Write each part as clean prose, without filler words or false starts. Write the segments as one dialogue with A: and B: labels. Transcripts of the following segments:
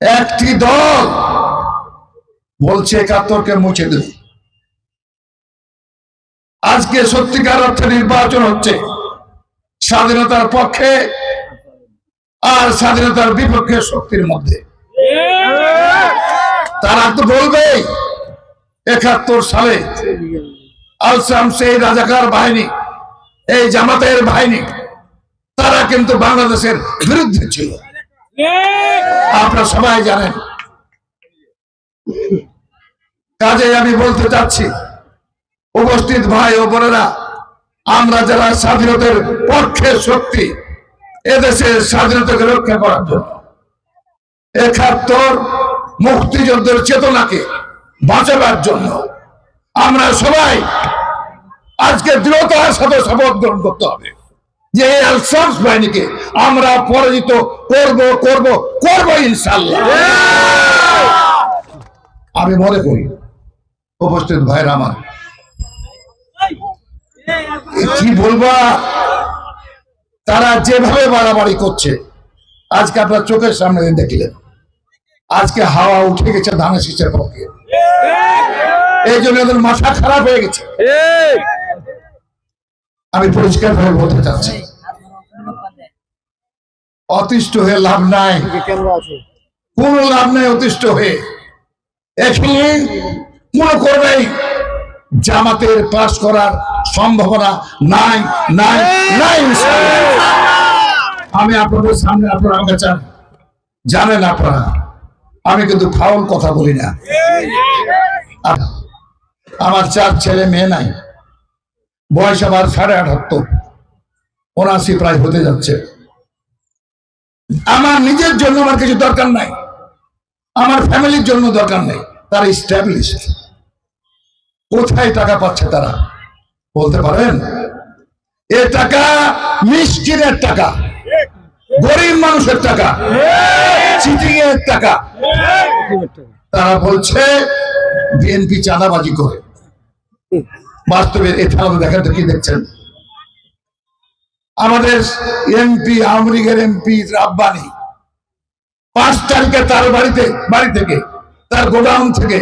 A: একটি দল বলছে ৭১কে মুছে দেব। আজকে সত্যিকার অর্থে নির্বাচন হচ্ছে স্বাধীনতার পক্ষে আর স্বাধীনতার বিপক্ষে শক্তির মধ্যে। তারা তো বলবেই ৭১ সালে আল-শামস এই রাজাকার বাহিনী, এই জামাতের বাহিনী, তারা কিন্তু বাংলাদেশের বিরুদ্ধে ছিল। আপনারা সবাই জানেন। কাজে আমি বলতে চাচ্ছি উপস্থিত ভাই ও বোনেরা, আমরা যারা স্বাধীনতার পক্ষে শক্তি, এদেশের স্বাধীনতাকে রক্ষা করার জন্য ৭১ মুক্তিযুদ্ধের চেতনাকে বাঁচাবার জন্য আমরা সবাই আজকে দৃঢ়তার সাথে শপথ গ্রহণ করতে হবে যে এই আল-শামস বাহিনীকে আমরা পরাজিত করব ইনশাআল্লাহ। আমি মনে করি উপস্থিত ভাইরা আমার, কি বলবা, তারা যেভাবে বাড়াবাড়ি করছে আজকে আপনার চোখের সামনে দেখলেন। আজকে হাওয়া উঠে গেছে ধানের শীষের পক্ষে, এই জন্য এদের মাথা খারাপ হয়ে গেছে। আমি পরিষ্কার ভাবে বলতে চাচ্ছি, অতিষ্ঠ হয়ে লাভ নাই, কোন লাভ নাই অতিষ্ঠ হয়ে। এখানে মনে করবেই জামাতের পাস করার সম্ভাবনা নাই নাই নাই। আমি আপনাদের সামনে, আপনারা আমাকে জানেন আপনারা, আমি কিন্তু ফাউল কথা বলি না। আমার 4 ছেলে মেয়ে নাই, বয়স আবার 78, 79 প্রায় হতে যাচ্ছে। আমার নিজের জন্য আমার কিছু দরকার নাই, আমার ফ্যামিলির জন্য দরকার নেই। তারা স্ট্যাবলিশ। কোথায় টাকা পাচ্ছে তারা বলতে পারেন? এ টাকা মিসকিনের টাকা, গরিব মানুষের টাকা, চিটিং এর টাকা। তারা বলছে বিএনপি চাঁদাবাজি করে। বাস্তবে এটা দেখেন তো, কি দেখছেন? আমাদের এমপি, আওয়ামী লীগের এমপি রাব্বানী 5 তারিখে তার বাড়ি থেকে, তার গোডাউন থেকে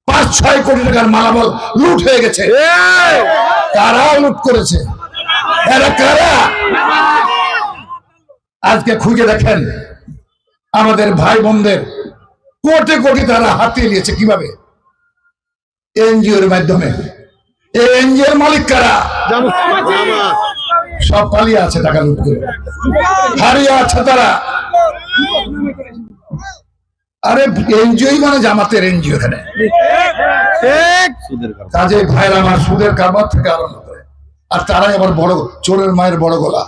A: 5-6 কোটি টাকার মালামাল লুট হয়ে গেছে। কারা লুট করেছে? এরা কারা? আজকে খুঁজে দেখেন আমাদের ভাই বোনদের কোটি কোটি তারা হাতিয়ে নিয়েছে। কিভাবে? এনজিওর মাধ্যমে। এই এনজিওর মালিক কারা? সব পালিয়ে আছে টাকা লুট করে, হারিয়ে আছে তারা। আরে এনজিও মানে জামাতের এনজিও এখানে। কাজে ভাইরা আমার, সুদের কারবার থেকে আরম্ভ করে, আর তারাই আবার বড় চোরের মায়ের বড় গলা।